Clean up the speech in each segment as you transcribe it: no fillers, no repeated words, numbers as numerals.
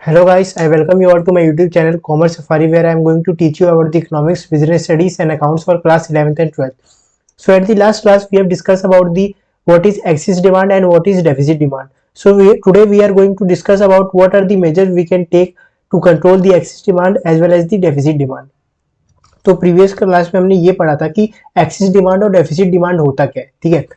Hello guys, I welcome you all to my YouTube channel Commerce Safari, where I am going to teach you about the economics, business studies and accounts for class 11th and 12th. So at the last class we have discussed about the what is excess demand and what is deficit demand. So today we are going to discuss about what are the measures we can take to control the excess demand as well as the deficit demand. तो previous class में हमने ये पढ़ा था कि axis demand और deficit demand होता क्या है, ठीक है।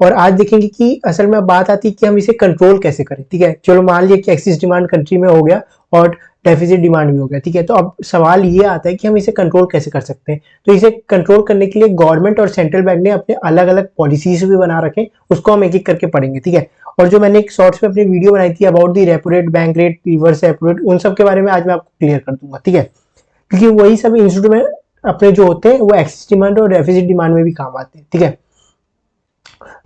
और आज देखेंगे कि असल में बात आती है कि हम इसे कंट्रोल कैसे करें, ठीक है। चलो मान लिया कि एक्सिस डिमांड कंट्री में हो गया और डेफिसिट डिमांड भी हो गया, ठीक है। तो अब सवाल ये आता है कि हम इसे कंट्रोल कैसे कर सकते हैं। तो इसे कंट्रोल करने के लिए गवर्नमेंट और सेंट्रल बैंक ने अपने अलग अलग पॉलिसीज भी बना रखे, उसको हम एक एक करके पढ़ेंगे, ठीक है। और जो मैंने एक शॉर्ट्स में अपनी वीडियो बनाई थी about the repo rate, bank rate, reverse repo rate, उन सब के बारे में आज मैं आपको क्लियर कर दूंगा, ठीक है। क्योंकि वही सब इंस्टीट्यूट में अपने जो होते हैं वो एक्सिस डिमांड और डेफिसिट डिमांड में भी काम आते हैं, ठीक है।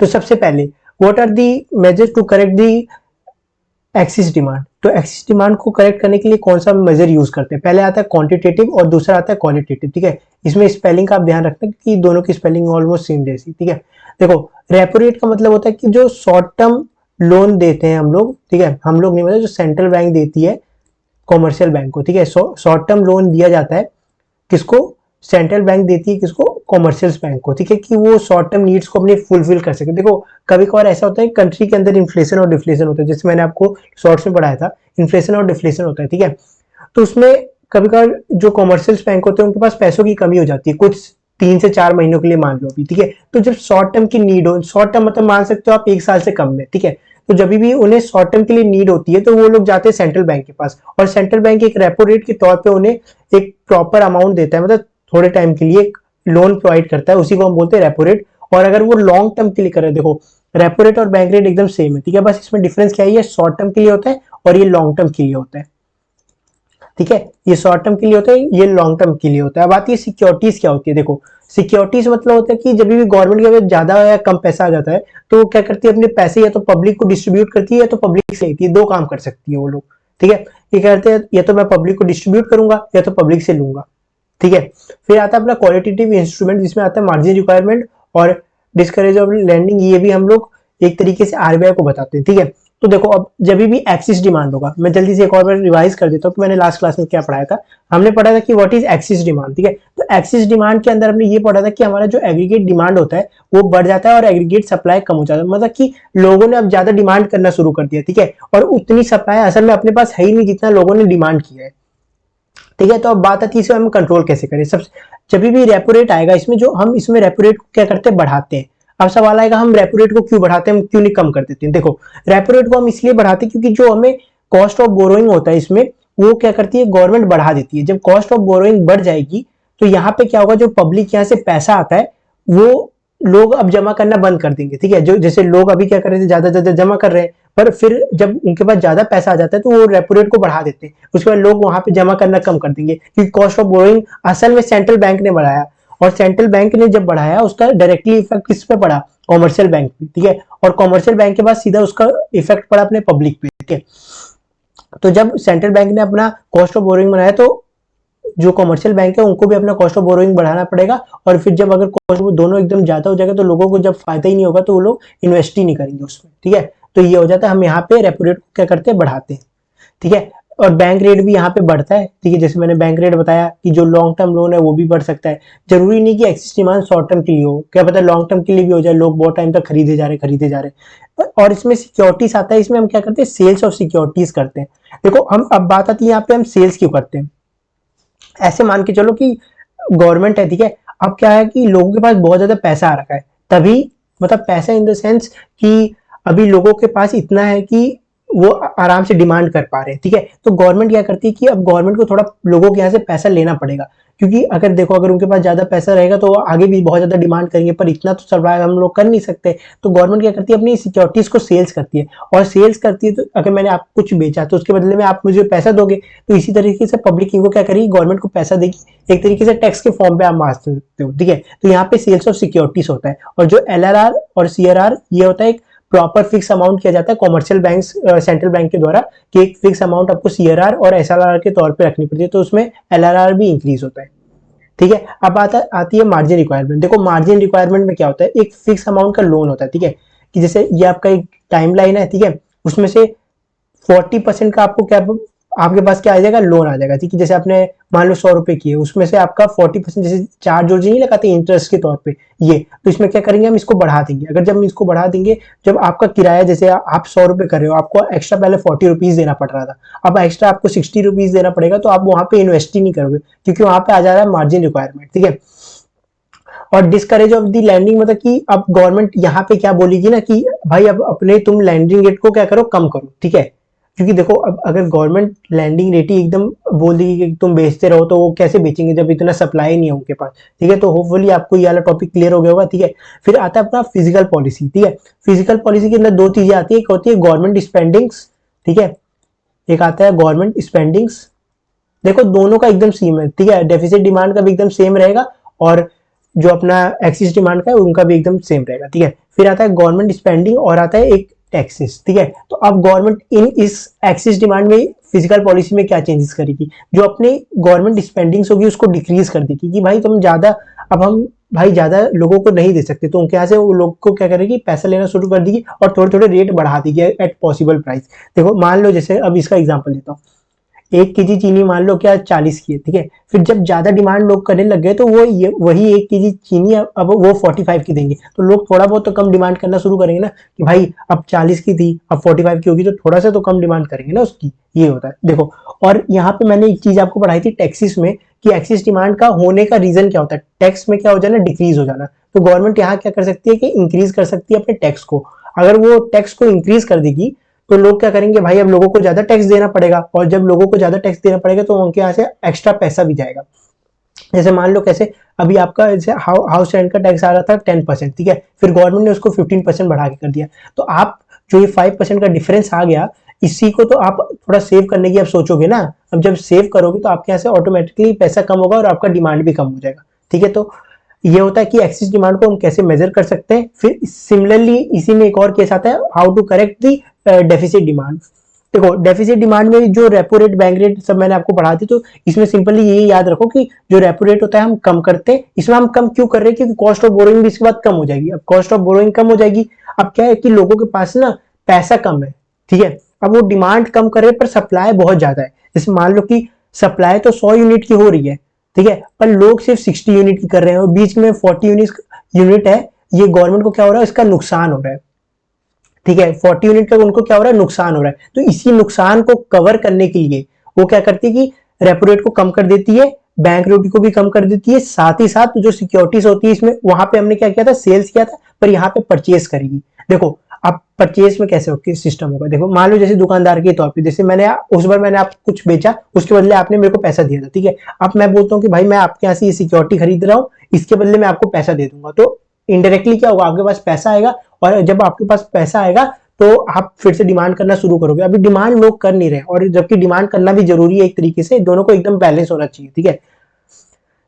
तो सबसे पहले what are the measures to correct the excess demand. तो एक्सिस डिमांड को करेक्ट करने के लिए कौन सा मेजर यूज करते हैं। पहले आता है क्वांटिटेटिव और दूसरा आता है क्वालिटेटिव, ठीक है। इसमें स्पेलिंग का आप ध्यान रखना कि दोनों की स्पेलिंग ऑलमोस्ट सेम जैसी, ठीक है। देखो रेपो रेट का मतलब होता है कि जो शॉर्ट टर्म लोन देते हैं हम लोग, ठीक है। हम लोग नहीं, मतलब जो सेंट्रल बैंक देती है कॉमर्शियल बैंक को, ठीक है। शॉर्ट टर्म लोन दिया जाता है किसको, सेंट्रल बैंक देती है किसको, कॉमर्शियल बैंक को, ठीक है, कि वो शॉर्ट टर्म नीड्स को अपने फुलफिल कर सके। देखो कभी कभार ऐसा होता है कंट्री के अंदर इन्फ्लेशन और डिफ्लेशन होता है, जैसे मैंने आपको शॉर्ट्स में पढ़ाया था, इन्फ्लेशन और डिफ्लेशन होता है, ठीक है। तो उसमें कभी कभार जो कॉमर्शियल बैंक होते हैं उनके पास पैसों की कमी हो जाती है कुछ 3 से 4 महीनों के लिए मान लो अभी, ठीक है। तो जब शॉर्ट टर्म की नीड हो, शॉर्ट टर्म मतलब मान सकते हो आप 1 साल से कम में, ठीक है। तो जब भी उन्हें शॉर्ट टर्म के लिए नीड होती है तो वो लोग जाते हैं सेंट्रल बैंक के पास, और सेंट्रल बैंक एक रेपो रेट के तौर पे उन्हें एक प्रॉपर अमाउंट देता है, मतलब थोड़े टाइम के लिए एक लोन प्रोवाइड करता है, उसी को हम बोलते हैं रेपो रेट। और अगर वो लॉन्ग टर्म के लिए करे, देखो रेपो रेट और बैंक रेट एकदम सेम है, ठीक है। बस इसमें डिफरेंस क्या है, ये शॉर्ट टर्म के लिए होता है और ये लॉन्ग टर्म के लिए होता है, ठीक है। ये शॉर्ट टर्म के लिए होता है, ये लॉन्ग टर्म के लिए होता है। अब आती है सिक्योरिटीज क्या होती है। देखो सिक्योरिटीज मतलब होता है कि जब भी गवर्नमेंट के पास ज्यादा या कम पैसा आ जाता है तो वो क्या करती है, अपने पैसे या तो पब्लिक को डिस्ट्रीब्यूट करती है या तो पब्लिक से लेती है। दो काम कर सकती है वो लोग, ठीक है। ये कहते हैं या तो मैं पब्लिक को डिस्ट्रीब्यूट करूंगा या तो पब्लिक से लूंगा, ठीक है। फिर आता है अपना क्वालिटेटिव इंस्ट्रूमेंट, जिसमें आता है मार्जिन रिक्वायरमेंट और डिस्करेज ऑफ लैंडिंग। ये भी हम लोग एक तरीके से आरबीआई को बताते हैं, ठीक है। तो देखो अब जब भी एक्सिस डिमांड होगा, मैं जल्दी से एक और बार रिवाइज कर देता हूँ कि मैंने लास्ट क्लास में क्या पढ़ाया था। हमने पढ़ा था कि व्हाट इज एक्सिस डिमांड, ठीक है। तो एक्सिस डिमांड के अंदर हमने ये पढ़ा था कि हमारा जो एग्रीगेट डिमांड होता है वो बढ़ जाता है और एग्रीगेट सप्लाई कम हो जाता है, मतलब कि लोगों ने अब ज्यादा डिमांड करना शुरू कर दिया, ठीक है। और उतनी सप्लाई असल में अपने पास है ही नहीं जितना लोगों ने डिमांड किया है, ठीक है। तो अब बात आती है इसे हम कंट्रोल कैसे करें। सब जब भी रेपो रेट आएगा, इसमें जो हम इसमें रेपो रेट को क्या करते हैं, बढ़ाते हैं। अब सवाल आएगा हम रेपो रेट को क्यों बढ़ाते हैं, हम क्यों नहीं कम कर देते हैं। देखो रेपो रेट को हम इसलिए बढ़ाते हैं क्योंकि जो हमें कॉस्ट ऑफ बोरोइंग होता है इसमें, वो क्या करती है, गवर्नमेंट बढ़ा देती है। जब कॉस्ट ऑफ बोरोइंग बढ़ जाएगी तो यहाँ पे क्या होगा, जो पब्लिक यहाँ से पैसा आता है वो लोग अब जमा करना बंद कर देंगे, ठीक है। जो जैसे लोग अभी क्या कर रहे थे, ज्यादा ज्यादा जमा कर रहे हैं, पर फिर जब उनके पास ज्यादा पैसा आ जाता है तो वो रेपो रेट को बढ़ा देते हैं। उसके बाद लोग वहां पे जमा करना कम कर देंगे, क्योंकि कॉस्ट ऑफ बोरोइंग असल में सेंट्रल बैंक ने बढ़ाया, और सेंट्रल बैंक ने जब बढ़ाया उसका डायरेक्टली इफेक्ट किस पे पड़ा, कॉमर्शियल बैंक पे, ठीक है। और कॉमर्शियल बैंक के बाद सीधा उसका इफेक्ट पड़ा अपने पब्लिक पे, ठीक है। तो जब सेंट्रल बैंक ने अपना कॉस्ट ऑफ बोरोइंग बनाया तो जो कॉमर्शियल बैंक है उनको भी अपना कॉस्ट ऑफ बोरोइंग बढ़ाना पड़ेगा, और फिर जब अगर कॉस्ट दोनों एकदम ज्यादा हो जाएगा तो लोगों को जब फायदा ही नहीं होगा तो वो लोग इन्वेस्ट ही नहीं करेंगे उसमें, ठीक है। तो ये हो जाता है, हम यहाँ पे रेपो रेट को क्या करते हैं, बढ़ाते हैं, ठीक है। और बैंक रेट भी यहाँ पे बढ़ता है, ठीक है। जैसे मैंने बैंक रेट बताया कि जो लॉन्ग टर्म लोन है वो भी बढ़ सकता है। जरूरी नहीं कि एक्सिस डिमांड शॉर्ट टर्म के लिए हो, क्या पता लॉन्ग टर्म के लिए भी हो जाए, लोग बहुत टाइम तक खरीदे जा रहे। और इसमें सिक्योरिटीज आता है, इसमें हम क्या करते हैं, सेल्स ऑफ सिक्योरिटीज करते हैं। देखो हम अब बात आती है यहाँ पे हम सेल्स क्यों करते हैं। ऐसे मान के चलो कि गवर्नमेंट है, ठीक है। अब क्या है कि लोगों के पास बहुत ज्यादा पैसा आ रखा है, तभी मतलब पैसा इन द सेंस कि अभी लोगों के पास इतना है कि वो आराम से डिमांड कर पा रहे हैं, ठीक है। तो गवर्नमेंट क्या करती है कि अब गवर्नमेंट को थोड़ा लोगों के यहाँ से पैसा लेना पड़ेगा, क्योंकि अगर देखो अगर उनके पास ज्यादा पैसा रहेगा तो वो आगे भी बहुत ज्यादा डिमांड करेंगे, पर इतना तो सर्वाइव हम लोग कर नहीं सकते। तो गवर्नमेंट क्या करती है, अपनी सिक्योरिटीज को सेल्स करती है, और सेल्स करती है तो अगर मैंने आप कुछ बेचा तो उसके बदले में आप मुझे पैसा दोगे, तो इसी तरीके से पब्लिक इनको क्या करेगी, गवर्नमेंट को पैसा देगी, एक तरीके से टैक्स के फॉर्म पे आप मान सकते हो, ठीक है। तो यहाँ पे सेल्स ऑफ सिक्योरिटीज होता है। और जो एलआरआर और सीआरआर ये होता है, एक प्रॉपर फिक्स अमाउंट किया जाता है कॉमर्शियल बैंक सेंट्रल बैंक के द्वारा, कि एक फिक्स अमाउंट आपको सीआरआर और एसएलआर के तौर पे रखनी पड़ती है, तो उसमें एलआरआर भी इंक्रीज होता है, ठीक है। अब आती है मार्जिन रिक्वायरमेंट। देखो मार्जिन रिक्वायरमेंट में क्या होता है, एक फिक्स अमाउंट का लोन होता है, ठीक है। कि जैसे ये आपका एक टाइम लाइन है, ठीक है, उसमें से 40% का आपको क्या आपके पास क्या आ जाएगा, लोन आ जाएगा। ठीक है, जैसे आपने मान लो 100 रुपए किए, उसमें से आपका 40% जैसे चार्ज जो नहीं लगाते इंटरेस्ट के तौर पे, ये तो इसमें क्या करेंगे, हम इसको बढ़ा देंगे। अगर जब हम इसको बढ़ा देंगे, जब आपका किराया जैसे आप 100 रुपए कर रहे हो, आपको एक्स्ट्रा पहले 40 रुपीज देना पड़ रहा था, अब एक्स्ट्रा आपको 60 रुपीज देना पड़ेगा, तो आप वहां पे इन्वेस्ट ही नहीं करोगे, क्योंकि वहां पे आ जा रहा है मार्जिन रिक्वायरमेंट। ठीक है, और डिस्करेज ऑफ दी लैंडिंग, मतलब कि अब गवर्नमेंट यहाँ पे क्या बोलेगी ना कि भाई अब अपने तुम लैंडिंग रेट को क्या करो, कम करो। ठीक है, क्योंकि देखो अब अगर गवर्नमेंट लैंडिंग रेट ही एकदम बोल देगी कि तुम बेचते रहो, तो वो कैसे बेचेंगे जब इतना सप्लाई नहीं है उनके पास। ठीक है, तो होपफुली आपको ये वाला टॉपिक क्लियर हो गया होगा। ठीक है, फिर आता है अपना फिजिकल पॉलिसी। ठीक है, फिजिकल पॉलिसी के अंदर दो चीजें आती है, एक होती है गवर्नमेंट स्पेंडिंग्स। ठीक है, एक आता है गवर्नमेंट स्पेंडिंग्स। देखो दोनों का एकदम सेम है। ठीक है, डेफिसिट डिमांड का भी एकदम सेम रहेगा, और जो अपना एक्सिस डिमांड का है उनका भी एकदम सेम रहेगा। ठीक है, फिर आता है गवर्नमेंट स्पेंडिंग और आता है एक टैक्सेस। ठीक है, तो अब गवर्नमेंट इस एक्सिस डिमांड में फिजिकल पॉलिसी में क्या चेंजेस करेगी, जो अपनी गवर्नमेंट स्पेंडिंग्स होगी उसको डिक्रीज कर देगी कि भाई तुम ज्यादा, अब हम भाई ज्यादा लोगों को नहीं दे सकते, तो उनके यहाँ से वो लोग को क्या करेगी, पैसा लेना शुरू कर देगी और थोड़े थोड़े रेट बढ़ा देगी एट पॉसिबल प्राइस। देखो मान लो, जैसे अब इसका एग्जाम्पल देता हूँ, 1 केजी चीनी मान लो क्या 40 की है। ठीक है, फिर जब ज्यादा डिमांड लोग करने लग गए, तो वो ये वही 1 केजी चीनी अब वो 45 की देंगे, तो लोग थोड़ा बहुत तो कम डिमांड करना शुरू करेंगे ना, कि भाई अब 40 की थी अब 45 की होगी, तो थोड़ा सा तो कम डिमांड करेंगे ना उसकी। ये होता है देखो। और यहाँ पे मैंने एक चीज आपको पढ़ाई थी टैक्सेस में, कि एक्सिस डिमांड का होने का रीजन क्या होता है, टैक्स में क्या हो जाना, डिक्रीज हो जाना। तो गवर्नमेंट यहाँ क्या कर सकती है कि इंक्रीज कर सकती है अपने टैक्स को। अगर वो टैक्स को इंक्रीज कर देगी, तो लोग क्या करेंगे, भाई अब लोगों को ज्यादा टैक्स देना पड़ेगा, और जब लोगों को ज्यादा टैक्स देना पड़ेगा तो उनके यहाँ से एक्स्ट्रा पैसा भी जाएगा। जैसे मान लो कैसे, अभी आपका जैसे हाउस रेंट का टैक्स आ रहा था 10%। ठीक है, फिर गवर्नमेंट ने उसको 15% बढ़ा के कर दिया, तो आप जो ये 5% का डिफरेंस आ गया, इसी को तो आप थोड़ा सेव करने की अब सोचोगे ना। अब जब सेव करोगे तो आपके यहाँ से ऑटोमेटिकली पैसा कम होगा और आपका डिमांड भी कम हो जाएगा। ठीक है, तो ये होता है कि एक्सिस डिमांड को हम कैसे मेजर कर सकते हैं। फिर सिमिलरली इसी में एक और केस आता है, how to correct the deficit demand. देखो डेफिसिट डिमांड में जो रेपो रेट, बैंक रेट सब मैंने आपको पढ़ा दी, तो इसमें सिंपली ये याद रखो कि जो रेपो रेट होता है हम कम करते हैं। इसमें हम कम क्यों कर रहे हैं, क्योंकि कॉस्ट ऑफ बोरोइंग भी इसके बाद कम हो जाएगी। अब कॉस्ट ऑफ बोरोइंग कम हो जाएगी, अब क्या है कि लोगों के पास ना पैसा कम है। ठीक है, अब वो डिमांड कम कर रहे हैं पर सप्लाई बहुत ज्यादा है। जैसे मान लो कि सप्लाई तो 100 यूनिट की हो रही है, ठीक है, पर लोग सिर्फ 60 यूनिट की कर रहे हैं, और बीच में 40 यूनिट है। ये गवर्नमेंट को क्या हो रहा है, इसका नुकसान हो रहा है। ठीक है, 40 यूनिट का उनको क्या हो रहा है, नुकसान हो रहा है। तो इसी नुकसान को कवर करने के लिए वो क्या करती है कि रेपो रेट को कम कर देती है, बैंक रेट को भी कम कर देती है, साथ ही साथ जो सिक्योरिटीज होती है इसमें, वहां पे हमने क्या किया था, सेल्स किया था, पर यहाँ पे परचेज करेगी। देखो अब परचेज में कैसे होगा, सिस्टम होगा, देखो मान लो जैसे दुकानदार के तौर पे, जैसे मैंने उस बार मैंने आपको कुछ बेचा, उसके बदले आपने मेरे को पैसा दिया था। ठीक है, अब मैं बोलता हूँ कि भाई मैं आपके यहाँ से ये सिक्योरिटी खरीद रहा हूँ, इसके बदले मैं आपको पैसा दे दूंगा, तो इनडायरेक्टली क्या होगा, आपके पास पैसा आएगा, और जब आपके पास पैसा आएगा तो आप फिर से डिमांड करना शुरू करोगे। अभी डिमांड लोग कर नहीं रहे, और जबकि डिमांड करना भी जरूरी है एक तरीके से, दोनों को एकदम बैलेंस होना चाहिए। ठीक है,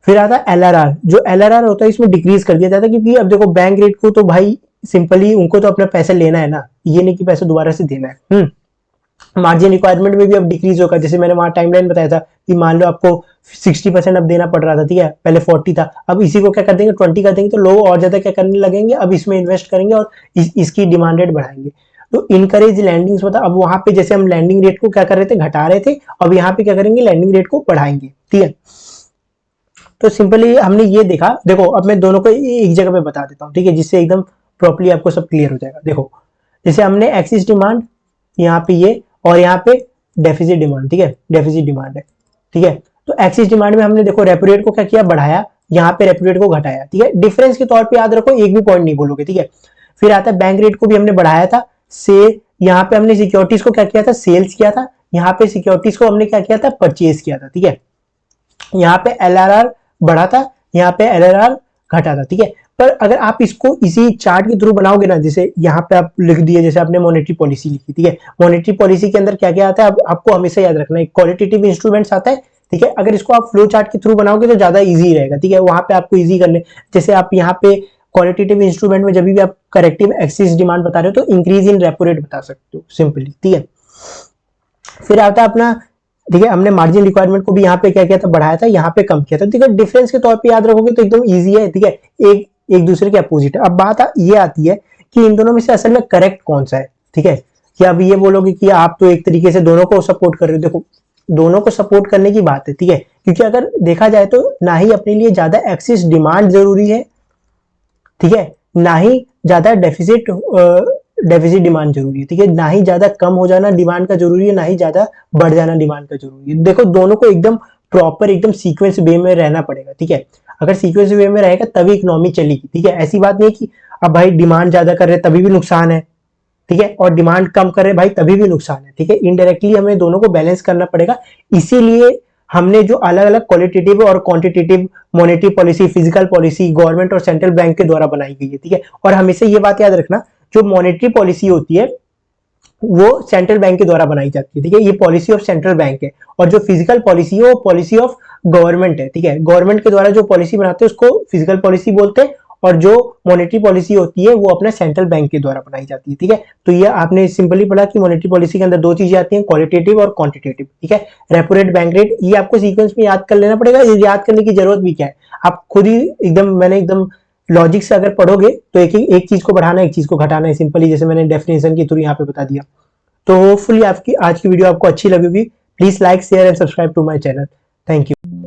फिर आता है एलआरआर। जो एलआरआर होता है इसमें डिक्रीज कर दिया जाता है, क्योंकि अब देखो बैंक रेट को तो भाई सिंपली उनको तो अपना पैसा लेना है ना, ये नहीं कि पैसा दोबारा से देना है। मार्जिन रिक्वायरमेंट में भी अब डिक्रीज होगा। जैसे मैंने वहां टाइमलाइन बताया था कि मान लो आपको 60% अब देना पड़ रहा था, ठीक है, पहले 40 था, अब इसी को क्या कर देंगे 20 कर देंगे, तो लोग और ज्यादा क्या करने लगेंगे, अब इसमें इन्वेस्ट करेंगे और इसकी डिमांड रेट बढ़ाएंगे। तो इनकरेज लैंडिंग, मतलब अब वहां पे जैसे हम लैंडिंग रेट को क्या कर रहे थे, घटा रहे थे, अब यहाँ पे क्या करेंगे, लैंडिंग रेट को बढ़ाएंगे। ठीक है, तो सिंपली हमने ये देखा। देखो अब मैं दोनों को एक जगह पे बता देता हूँ, ठीक है, जिससे एकदम प्रॉपर्ली आपको सब क्लियर हो जाएगा। देखो जैसे हमने एक्सिस डिमांड यहाँ पे ये, और यहाँ पे डेफिसिट डिमांड, ठीक है, डेफिसिट डिमांड है। ठीक है, तो एक्सिस डिमांड में हमने देखो रेपो रेट को क्या किया, बढ़ाया, यहाँ पे रेपो रेट को घटाया। ठीक है, डिफरेंस के तौर पे याद रखो, एक भी पॉइंट नहीं बोलोगे। ठीक है, फिर आता है बैंक रेट को भी हमने बढ़ाया था, से यहाँ पे हमने सिक्योरिटीज को क्या किया था, सेल्स किया था, यहाँ पे सिक्योरिटीज को हमने क्या किया था, परचेज किया था। ठीक है, यहाँ पे एलआरआर बढ़ा था, यहाँ पे एलआरआर घटा था। ठीक है, पर अगर आप इसको इसी चार्ट के थ्रू बनाओगे ना, जैसे यहाँ पे आप लिख दिए, जैसे आपने मॉनेटरी पॉलिसी लिखी, ठीक है, मॉनेटरी पॉलिसी के अंदर क्या क्या आता है, आपको हमेशा याद रखना है, क्वालिटेटिव इंस्ट्रूमेंट्स आता है। ठीक है, अगर इसको आप फ्लो चार्ट के थ्रू बनाओगे तो ज्यादा इजी रहेगा। ठीक है, वहां पे आपको इजी करने, जैसे आप यहाँ पे क्वालिटेटिव इंस्ट्रूमेंट में जब भी आप करेक्टिव एक्सिस डिमांड बता रहे हो, तो इंक्रीज इन रेपो रेट बता सकते हो सिंपली। ठीक है, फिर आता है अपना, ठीक है, हमने मार्जिन रिक्वायरमेंट को भी यहाँ पे क्या किया था, बढ़ाया था, यहाँ पे कम किया था। ठीक है, डिफरेंस के तौर पे याद रखोगे तो एकदम इजी है। ठीक है, एक एक दूसरे के अपोजिट है। अब बात ये आती है कि इन दोनों में से असल में करेक्ट कौन सा है। ठीक है, कि अब ये बोलोगे कि आप तो एक तरीके से दोनों को सपोर्ट कर रहे हो। देखो दोनों को सपोर्ट करने की बात है, ठीक है, क्योंकि अगर देखा जाए तो ना ही अपने लिए ज्यादा एक्सेस डिमांड जरूरी है, ठीक है, ना ही ज्यादा डेफिसिट डिमांड जरूरी है, ठीक है, ना ही ज्यादा कम हो जाना डिमांड का जरूरी है, ना ही ज्यादा बढ़ जाना डिमांड का जरूरी है। देखो दोनों को एकदम प्रॉपर एकदम सीक्वेंस वे में रहना पड़ेगा, ठीक है, अगर सीक्वेंस वे में रहेगा तभी इकोनॉमी चलेगी, ठीक है, ऐसी बात नहीं कि अब भाई डिमांड ज्यादा कर रहे तभी भी नुकसान है, ठीक है, और डिमांड कम करे भाई तभी भी नुकसान है, ठीक है, इनडायरेक्टली हमें दोनों को बैलेंस करना पड़ेगा। इसीलिए हमने जो अलग अलग क्वालिटेटिव और quantitative monetary policy, physical policy government और सेंट्रल बैंक के द्वारा बनाई गई है, ठीक है, और हमेशा ये बात याद रखना, जो मॉनेटरी पॉलिसी होती है वो सेंट्रल बैंक के द्वारा बनाई जाती है, ठीक है, ये पॉलिसी ऑफ सेंट्रल बैंक है, और जो फिजिकल पॉलिसी है वो पॉलिसी ऑफ गवर्नमेंट है, ठीक है, गवर्नमेंट के द्वारा जो पॉलिसी बनाते हैं उसको फिजिकल पॉलिसी बोलते हैं, और जो मॉनेटरी पॉलिसी होती है वो अपने सेंट्रल बैंक के द्वारा बनाई जाती है, ठीक है। तो ये आपने सिंपली पढ़ा कि मॉनेटरी पॉलिसी के अंदर दो चीजें आती हैं, क्वालिटेटिव और क्वांटिटेटिव, ठीक है, रेपो रेट, बैंक रेट, ये आपको सीक्वेंस में याद कर लेना पड़ेगा, ये याद करने की जरूरत भी क्या है, आप खुद ही एकदम लॉजिक से अगर पढ़ोगे तो एक चीज को बढ़ाना, एक चीज को घटाना है, सिंपली जैसे मैंने डेफिनेशन के थ्रू यहाँ पे बता दिया। तो होपफुली आपकी आज की वीडियो आपको अच्छी लगी होगी। Please like, share and subscribe to my channel. Thank you.